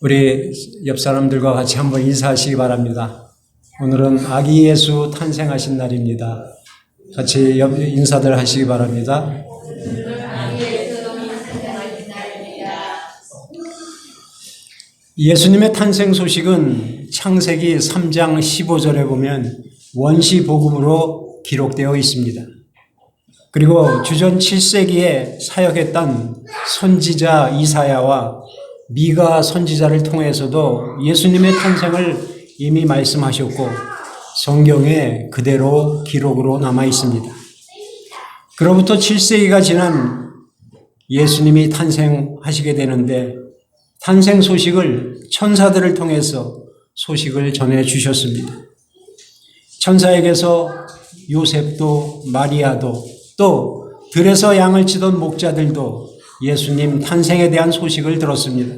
우리 옆 사람들과 같이 한번 인사하시기 바랍니다. 오늘은 아기 예수 탄생하신 날입니다. 같이 인사들 하시기 바랍니다. 예수님의 탄생 소식은 창세기 3장 15절에 보면 원시복음으로 기록되어 있습니다. 그리고 주전 7세기에 사역했던 선지자 이사야와 미가 선지자를 통해서도 예수님의 탄생을 이미 말씀하셨고 성경에 그대로 기록으로 남아 있습니다. 그로부터 7세기가 지난 예수님이 탄생하시게 되는데 탄생 소식을 천사들을 통해서 소식을 전해 주셨습니다. 천사에게서 요셉도 마리아도 또 들에서 양을 치던 목자들도 예수님 탄생에 대한 소식을 들었습니다.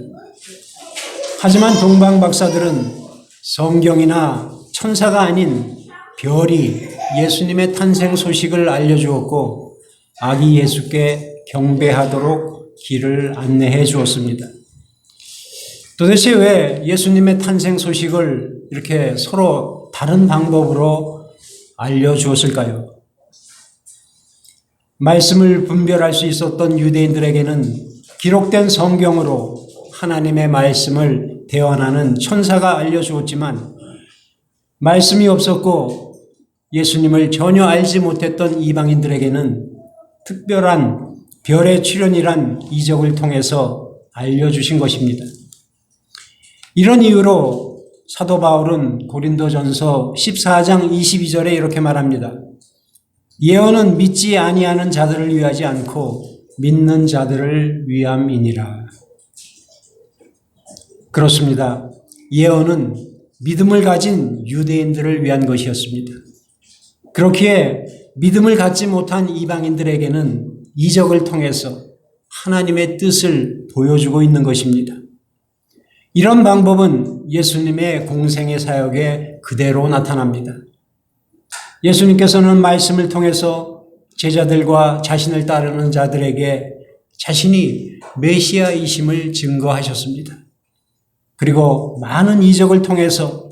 하지만 동방 박사들은 성경이나 천사가 아닌 별이 예수님의 탄생 소식을 알려주었고 아기 예수께 경배하도록 길을 안내해 주었습니다. 도대체 왜 예수님의 탄생 소식을 이렇게 서로 다른 방법으로 알려주었을까요? 말씀을 분별할 수 있었던 유대인들에게는 기록된 성경으로 하나님의 말씀을 대언하는 천사가 알려주었지만 말씀이 없었고 예수님을 전혀 알지 못했던 이방인들에게는 특별한 별의 출현이란 이적을 통해서 알려주신 것입니다. 이런 이유로 사도 바울은 고린도전서 14장 22절에 이렇게 말합니다. 예언은 믿지 아니하는 자들을 위하지 않고 믿는 자들을 위함이니라. 그렇습니다. 예언은 믿음을 가진 유대인들을 위한 것이었습니다. 그렇기에 믿음을 갖지 못한 이방인들에게는 이적을 통해서 하나님의 뜻을 보여주고 있는 것입니다. 이런 방법은 예수님의 공생의 사역에 그대로 나타납니다. 예수님께서는 말씀을 통해서 제자들과 자신을 따르는 자들에게 자신이 메시아이심을 증거하셨습니다. 그리고 많은 이적을 통해서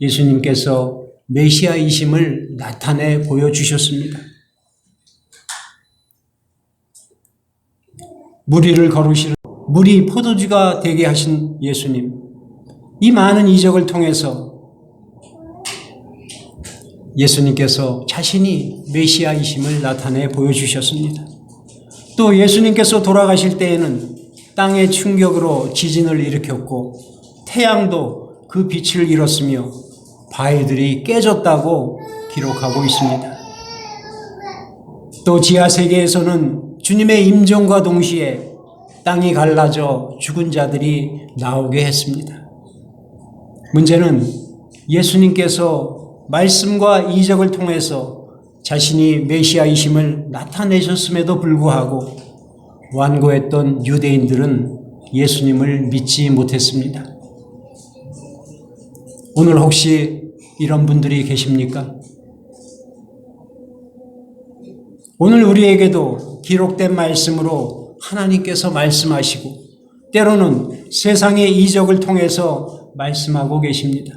예수님께서 메시아이심을 나타내 보여주셨습니다. 무리를 거르시는 물이 포도주가 되게 하신 예수님, 이 많은 이적을 통해서 예수님께서 자신이 메시아이심을 나타내 보여주셨습니다. 또 예수님께서 돌아가실 때에는 땅의 충격으로 지진을 일으켰고 태양도 그 빛을 잃었으며 바위들이 깨졌다고 기록하고 있습니다. 또 지하세계에서는 주님의 임종과 동시에 땅이 갈라져 죽은 자들이 나오게 했습니다. 문제는 예수님께서 말씀과 이적을 통해서 자신이 메시아이심을 나타내셨음에도 불구하고 완고했던 유대인들은 예수님을 믿지 못했습니다. 오늘 혹시 이런 분들이 계십니까? 오늘 우리에게도 기록된 말씀으로 하나님께서 말씀하시고 때로는 세상의 이적을 통해서 말씀하고 계십니다.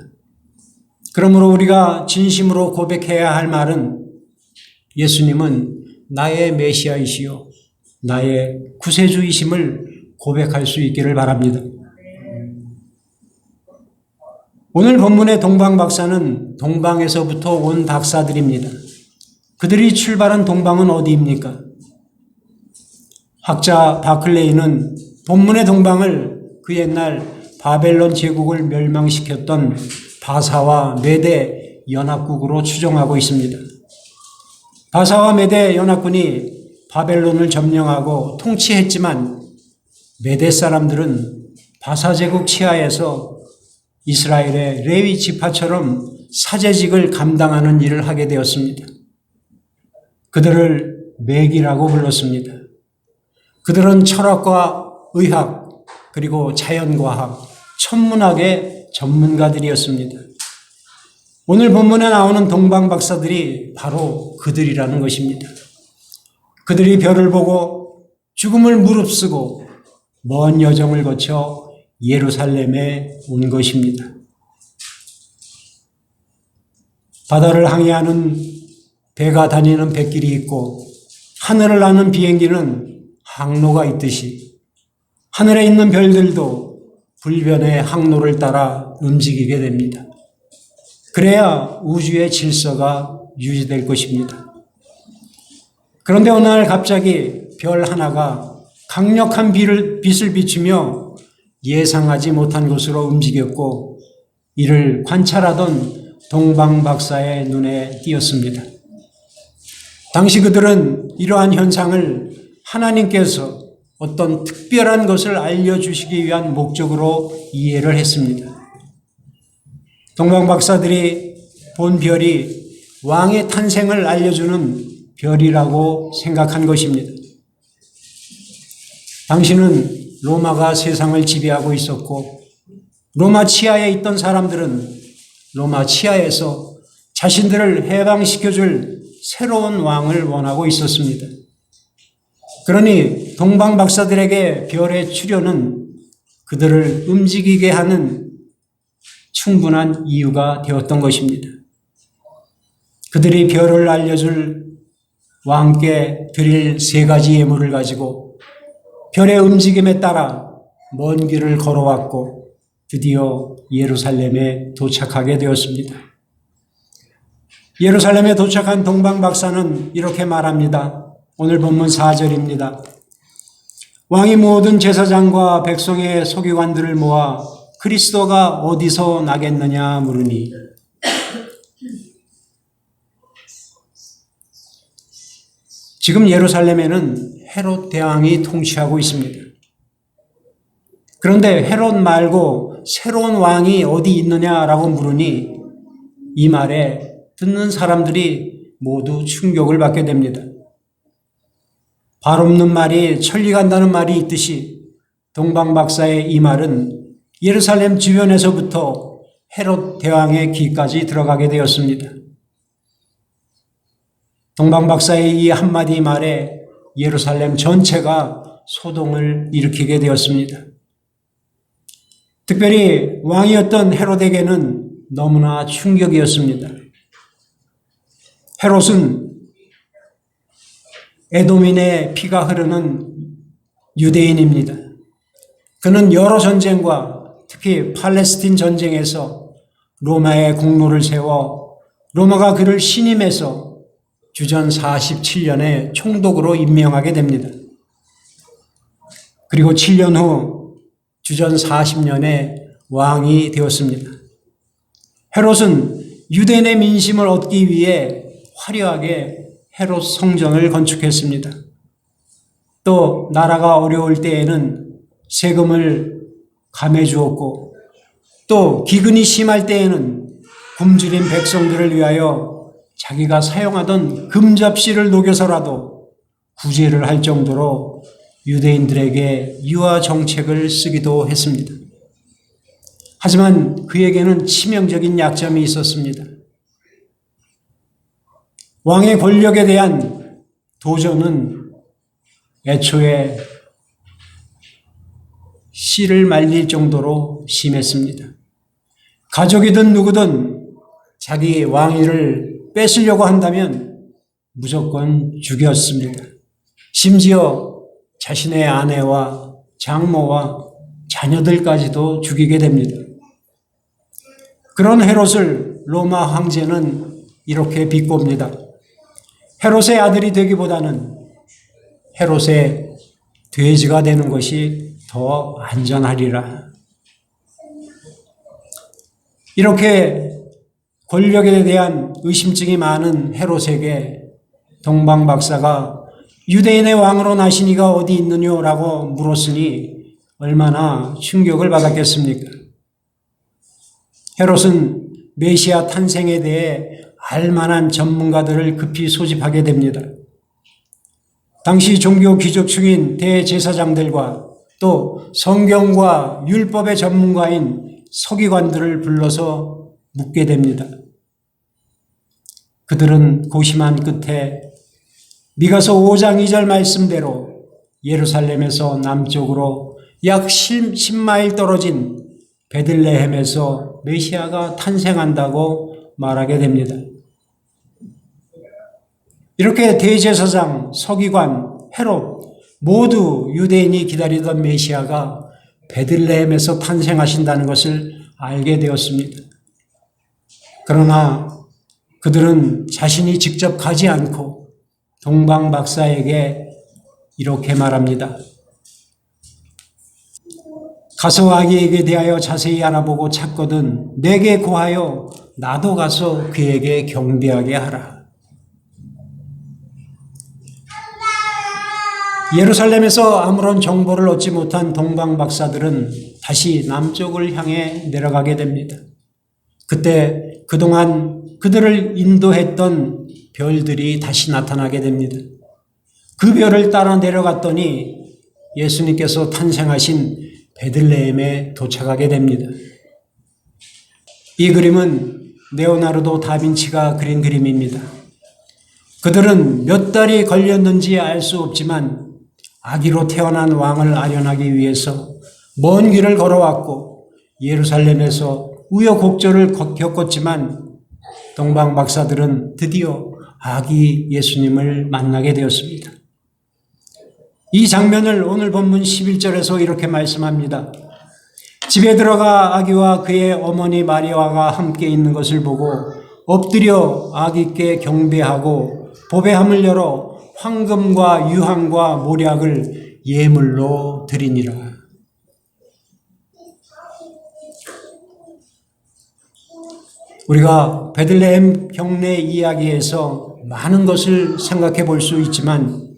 그러므로 우리가 진심으로 고백해야 할 말은 예수님은 나의 메시아이시요 나의 구세주이심을 고백할 수 있기를 바랍니다. 오늘 본문의 동방 박사는 동방에서부터 온 박사들입니다. 그들이 출발한 동방은 어디입니까? 학자 바클레이는 본문의 동방을 그 옛날 바벨론 제국을 멸망시켰던 바사와 메대 연합국으로 추정하고 있습니다. 바사와 메대 연합군이 바벨론을 점령하고 통치했지만 메대 사람들은 바사 제국 치하에서 이스라엘의 레위 지파처럼 사제직을 감당하는 일을 하게 되었습니다. 그들을 맥이라고 불렀습니다. 그들은 철학과 의학 그리고 자연과학, 천문학의 전문가들이었습니다. 오늘 본문에 나오는 동방 박사들이 바로 그들이라는 것입니다. 그들이 별을 보고 죽음을 무릅쓰고 먼 여정을 거쳐 예루살렘에 온 것입니다. 바다를 항해하는 배가 다니는 뱃길이 있고 하늘을 나는 비행기는 항로가 있듯이 하늘에 있는 별들도 불변의 항로를 따라 움직이게 됩니다. 그래야 우주의 질서가 유지될 것입니다. 그런데 어느 날 갑자기 별 하나가 강력한 빛을 비추며 예상하지 못한 곳으로 움직였고 이를 관찰하던 동방 박사의 눈에 띄었습니다. 당시 그들은 이러한 현상을 하나님께서 어떤 특별한 것을 알려주시기 위한 목적으로 이해를 했습니다. 동방 박사들이 본 별이 왕의 탄생을 알려주는 별이라고 생각한 것입니다. 당시는 로마가 세상을 지배하고 있었고 로마 치하에 있던 사람들은 로마 치하에서 자신들을 해방시켜줄 새로운 왕을 원하고 있었습니다. 그러니 동방 박사들에게 별의 출현은 그들을 움직이게 하는 충분한 이유가 되었던 것입니다. 그들이 별을 알려줄 왕께 드릴 세 가지 예물을 가지고 별의 움직임에 따라 먼 길을 걸어왔고 드디어 예루살렘에 도착하게 되었습니다. 예루살렘에 도착한 동방 박사는 이렇게 말합니다. 오늘 본문 4절입니다. 왕이 모든 제사장과 백성의 서기관들을 모아 그리스도가 어디서 나겠느냐 물으니 지금 예루살렘에는 헤롯 대왕이 통치하고 있습니다. 그런데 헤롯 말고 새로운 왕이 어디 있느냐라고 물으니 이 말에 듣는 사람들이 모두 충격을 받게 됩니다. 발 없는 말이 천리 간다는 말이 있듯이 동방 박사의 이 말은 예루살렘 주변에서부터 헤롯 대왕의 귀까지 들어가게 되었습니다. 동방 박사의 이 한마디 말에 예루살렘 전체가 소동을 일으키게 되었습니다. 특별히 왕이었던 헤롯에게는 너무나 충격이었습니다. 헤롯은 에돔인의 피가 흐르는 유대인입니다. 그는 여러 전쟁과 특히 팔레스틴 전쟁에서 로마의 공로를 세워 로마가 그를 신임해서 주전 47년에 총독으로 임명하게 됩니다. 그리고 7년 후 주전 40년에 왕이 되었습니다. 헤롯은 유대인의 민심을 얻기 위해 화려하게 헤롯 성전을 건축했습니다. 또 나라가 어려울 때에는 세금을 감해 주었고 또 기근이 심할 때에는 굶주린 백성들을 위하여 자기가 사용하던 금접시를 녹여서라도 구제를 할 정도로 유대인들에게 유화 정책을 쓰기도 했습니다. 하지만 그에게는 치명적인 약점이 있었습니다. 왕의 권력에 대한 도전은 애초에 씨를 말릴 정도로 심했습니다. 가족이든 누구든 자기 왕위를 뺏으려고 한다면 무조건 죽였습니다. 심지어 자신의 아내와 장모와 자녀들까지도 죽이게 됩니다. 그런 헤롯을 로마 황제는 이렇게 비꼽니다. 헤롯의 아들이 되기보다는 헤롯의 돼지가 되는 것이 더 안전하리라. 이렇게 권력에 대한 의심증이 많은 헤롯에게 동방 박사가 유대인의 왕으로 나신 이가 어디 있느냐라고 물었으니 얼마나 충격을 받았겠습니까? 헤롯은 메시아 탄생에 대해 알만한 전문가들을 급히 소집하게 됩니다. 당시 종교 귀족층인 대제사장들과 또 성경과 율법의 전문가인 서기관들을 불러서 묻게 됩니다. 그들은 고심한 끝에 미가서 5장 2절 말씀대로 예루살렘에서 남쪽으로 약 10마일 떨어진 베들레헴에서 메시아가 탄생한다고 말하게 됩니다. 이렇게 대제사장, 서기관, 헤롯 모두 유대인이 기다리던 메시아가 베들레헴에서 탄생하신다는 것을 알게 되었습니다. 그러나 그들은 자신이 직접 가지 않고 동방 박사에게 이렇게 말합니다. 가서 아기에게 대하여 자세히 알아보고 찾거든 내게 고하여 나도 가서 그에게 경배하게 하라. 예루살렘에서 아무런 정보를 얻지 못한 동방 박사들은 다시 남쪽을 향해 내려가게 됩니다. 그때 그동안 그들을 인도했던 별들이 다시 나타나게 됩니다. 그 별을 따라 내려갔더니 예수님께서 탄생하신 베들레헴에 도착하게 됩니다. 이 그림은 레오나르도 다빈치가 그린 그림입니다. 그들은 몇 달이 걸렸는지 알 수 없지만 아기로 태어난 왕을 아련하기 위해서 먼 길을 걸어왔고 예루살렘에서 우여곡절을 겪었지만 동방 박사들은 드디어 아기 예수님을 만나게 되었습니다. 이 장면을 오늘 본문 11절에서 이렇게 말씀합니다. 집에 들어가 아기와 그의 어머니 마리아가 함께 있는 것을 보고 엎드려 아기께 경배하고 보배함을 열어 황금과 유황과 모략을 예물로 드리니라. 우리가 베들레헴 경내 이야기에서 많은 것을 생각해 볼 수 있지만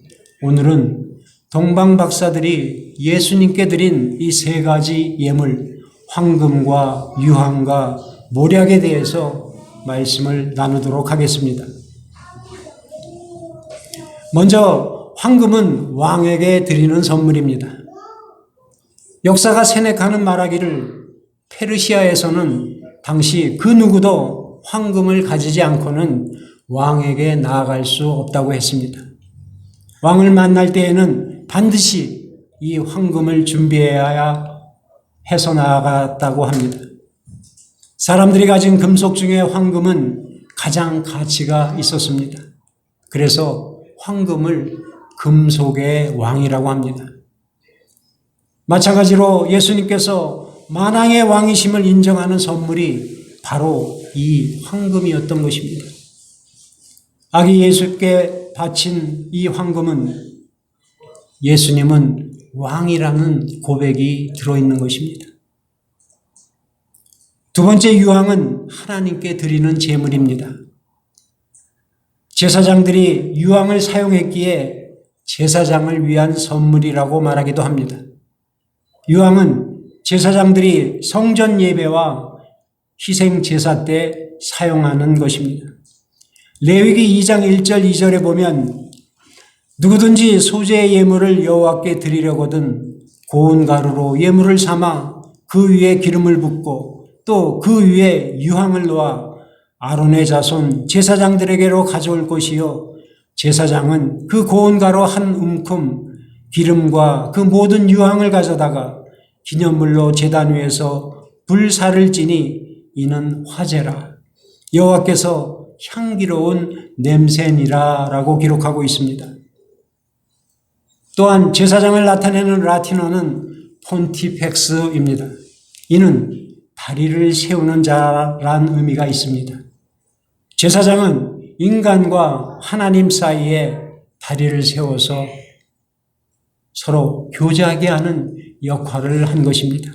오늘은 동방 박사들이 예수님께 드린 이 세 가지 예물, 황금과 유황과 모략에 대해서 말씀을 나누도록 하겠습니다. 먼저 황금은 왕에게 드리는 선물입니다. 역사가 세네카는 말하기를 페르시아에서는 당시 그 누구도 황금을 가지지 않고는 왕에게 나아갈 수 없다고 했습니다. 왕을 만날 때에는 반드시 이 황금을 준비해야 해서 나아갔다고 합니다. 사람들이 가진 금속 중에 황금은 가장 가치가 있었습니다. 그래서 황금을 금속의 왕이라고 합니다. 마찬가지로 예수님께서 만왕의 왕이심을 인정하는 선물이 바로 이 황금이었던 것입니다. 아기 예수께 바친 이 황금은 예수님은 왕이라는 고백이 들어있는 것입니다. 두 번째 유황은 하나님께 드리는 제물입니다. 제사장들이 유황을 사용했기에 제사장을 위한 선물이라고 말하기도 합니다. 유황은 제사장들이 성전 예배와 희생 제사 때 사용하는 것입니다. 레위기 2장 1절 2절에 보면 누구든지 소재의 예물을 여호와께 드리려거든 고운 가루로 예물을 삼아 그 위에 기름을 붓고 또 그 위에 유황을 놓아 아론의 자손 제사장들에게로 가져올 것이요 제사장은 그 고운 가루 한 움큼 기름과 그 모든 유황을 가져다가 기념물로 제단 위에서 불사를 지니 이는 화제라 여호와께서 향기로운 냄새니라 라고 기록하고 있습니다. 또한 제사장을 나타내는 라틴어는 폰티펙스입니다. 이는 다리를 세우는 자란 의미가 있습니다. 제사장은 인간과 하나님 사이에 다리를 세워서 서로 교제하게 하는 역할을 한 것입니다.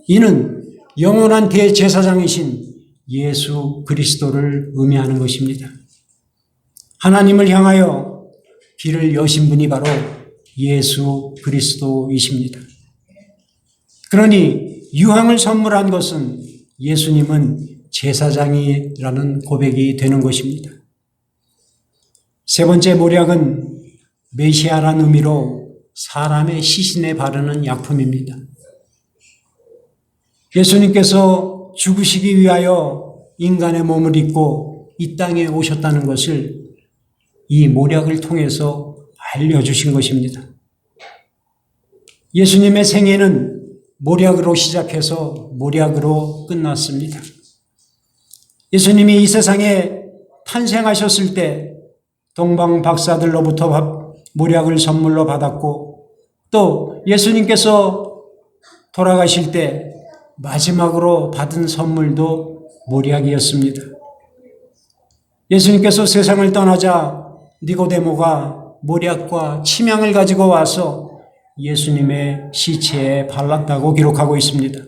이는 영원한 대제사장이신 예수 그리스도를 의미하는 것입니다. 하나님을 향하여 길을 여신 분이 바로 예수 그리스도이십니다. 그러니 유황을 선물한 것은 예수님은 제사장이라는 고백이 되는 것입니다. 세 번째 모략은 메시아라는 의미로 사람의 시신에 바르는 약품입니다. 예수님께서 죽으시기 위하여 인간의 몸을 입고 이 땅에 오셨다는 것을 이 모략을 통해서 알려주신 것입니다. 예수님의 생애는 모략으로 시작해서 모략으로 끝났습니다. 예수님이 이 세상에 탄생하셨을 때 동방 박사들로부터 모략을 선물로 받았고, 또 예수님께서 돌아가실 때 마지막으로 받은 선물도 모략이었습니다. 예수님께서 세상을 떠나자 니고데모가 모략과 침향을 가지고 와서 예수님의 시체에 발랐다고 기록하고 있습니다.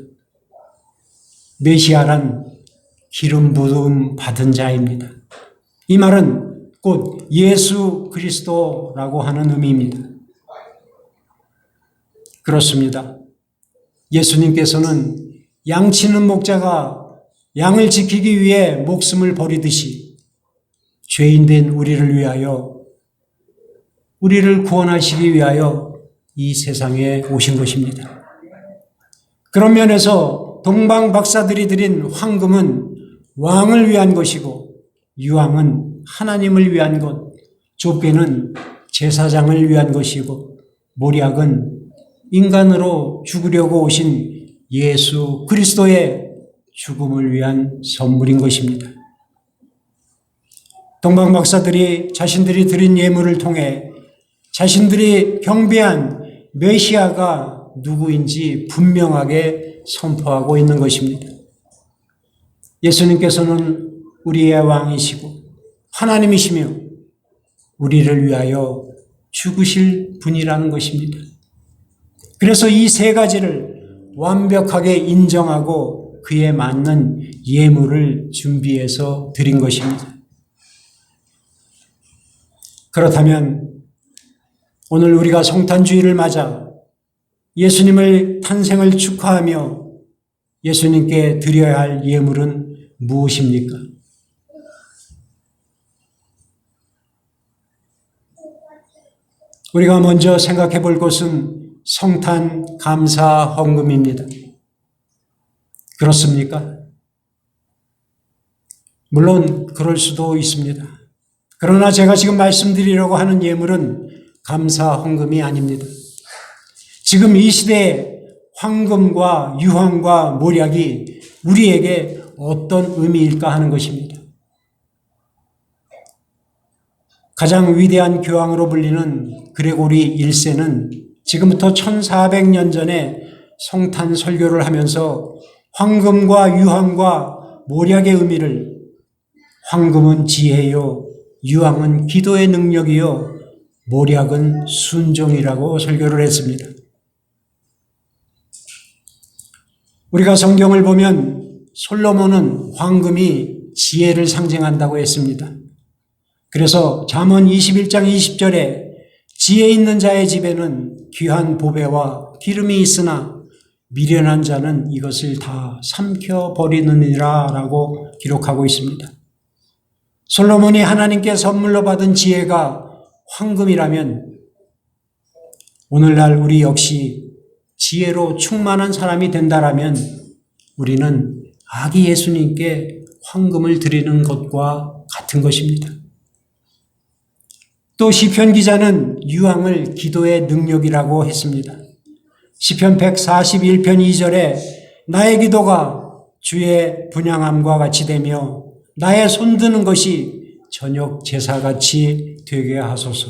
메시아란 기름 부음 받은 자입니다. 이 말은 곧 예수 그리스도라고 하는 의미입니다. 그렇습니다. 예수님께서는 양치는 목자가 양을 지키기 위해 목숨을 버리듯이 죄인된 우리를 위하여, 우리를 구원하시기 위하여 이 세상에 오신 것입니다. 그런 면에서 동방 박사들이 드린 황금은 왕을 위한 것이고, 유황은 하나님을 위한 것, 좁게는 제사장을 위한 것이고, 모략은 인간으로 죽으려고 오신 예수 그리스도의 죽음을 위한 선물인 것입니다. 동방 박사들이 자신들이 드린 예물을 통해 자신들이 경배한 메시아가 누구인지 분명하게 선포하고 있는 것입니다. 예수님께서는 우리의 왕이시고 하나님이시며 우리를 위하여 죽으실 분이라는 것입니다. 그래서 이 세 가지를 완벽하게 인정하고 그에 맞는 예물을 준비해서 드린 것입니다. 그렇다면 오늘 우리가 성탄주의를 맞아 예수님을 탄생을 축하하며 예수님께 드려야 할 예물은 무엇입니까? 우리가 먼저 생각해 볼 것은 성탄 감사 헌금입니다. 그렇습니까? 물론 그럴 수도 있습니다. 그러나 제가 지금 말씀드리려고 하는 예물은 감사 헌금이 아닙니다. 지금 이 시대에 황금과 유황과 모략이 우리에게 어떤 의미일까 하는 것입니다. 가장 위대한 교황으로 불리는 그레고리 1세는 지금부터 1400년 전에 성탄 설교를 하면서 황금과 유황과 모략의 의미를, 황금은 지혜요, 유황은 기도의 능력이요, 모략은 순종이라고 설교를 했습니다. 우리가 성경을 보면 솔로몬은 황금이 지혜를 상징한다고 했습니다. 그래서 잠언 21장 20절에 지혜 있는 자의 집에는 귀한 보배와 기름이 있으나 미련한 자는 이것을 다 삼켜버리느니라 라고 기록하고 있습니다. 솔로몬이 하나님께 선물로 받은 지혜가 황금이라면 오늘날 우리 역시 지혜로 충만한 사람이 된다라면 우리는 아기 예수님께 황금을 드리는 것과 같은 것입니다. 또 시편 기자는 유황을 기도의 능력이라고 했습니다. 시편 141편 2절에 나의 기도가 주의 분향함과 같이 되며 나의 손드는 것이 저녁 제사같이 되게 하소서.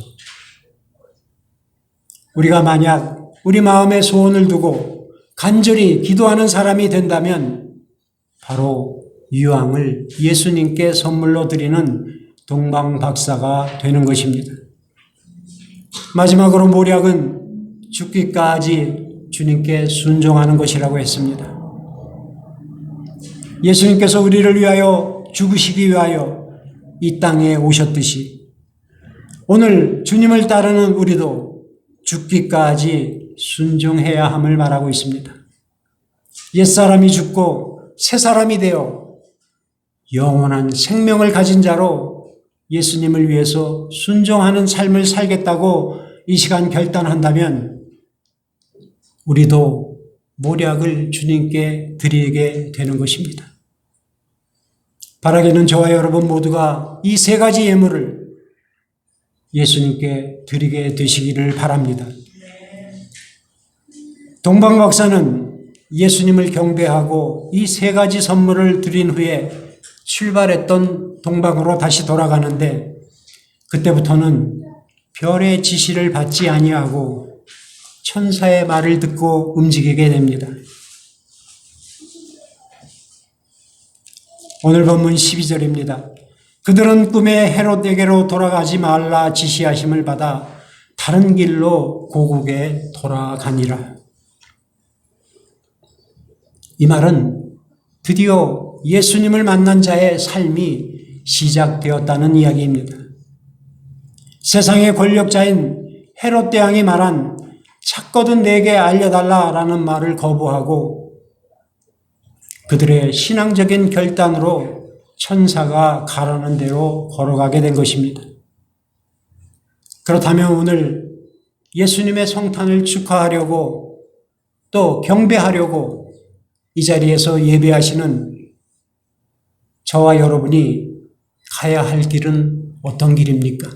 우리가 만약 우리 마음에 소원을 두고 간절히 기도하는 사람이 된다면 바로 유황을 예수님께 선물로 드리는 동방 박사가 되는 것입니다. 마지막으로 모략은 죽기까지 주님께 순종하는 것이라고 했습니다. 예수님께서 우리를 위하여 죽으시기 위하여 이 땅에 오셨듯이 오늘 주님을 따르는 우리도 죽기까지 순종해야 함을 말하고 있습니다. 옛사람이 죽고 새 사람이 되어 영원한 생명을 가진 자로 예수님을 위해서 순종하는 삶을 살겠다고 이 시간 결단한다면 우리도 모략을 주님께 드리게 되는 것입니다. 바라기는 저와 여러분 모두가 이 세 가지 예물을 예수님께 드리게 되시기를 바랍니다. 동방 박사는 예수님을 경배하고 이 세 가지 선물을 드린 후에 출발했던 동방으로 다시 돌아가는데 그때부터는 별의 지시를 받지 아니하고 천사의 말을 듣고 움직이게 됩니다. 오늘 본문 12절입니다. 그들은 꿈에 헤롯에게로 돌아가지 말라 지시하심을 받아 다른 길로 고국에 돌아가니라. 이 말은 드디어 예수님을 만난 자의 삶이 시작되었다는 이야기입니다. 세상의 권력자인 헤롯 대왕이 말한 찾거든 내게 알려달라라는 말을 거부하고 그들의 신앙적인 결단으로 천사가 가라는 대로 걸어가게 된 것입니다. 그렇다면 오늘 예수님의 성탄을 축하하려고 또 경배하려고 이 자리에서 예배하시는 저와 여러분이 가야 할 길은 어떤 길입니까?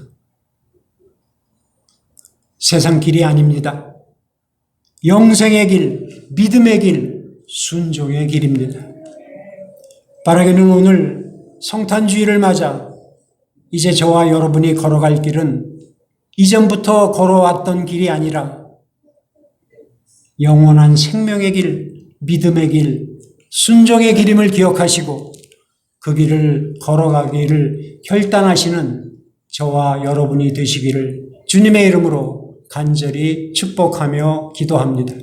세상 길이 아닙니다. 영생의 길, 믿음의 길, 순종의 길입니다. 바라기는 오늘 성탄주의를 맞아 이제 저와 여러분이 걸어갈 길은 이전부터 걸어왔던 길이 아니라 영원한 생명의 길, 믿음의 길, 순종의 길임을 기억하시고 그 길을 걸어가기를 결단하시는 저와 여러분이 되시기를 주님의 이름으로 간절히 축복하며 기도합니다.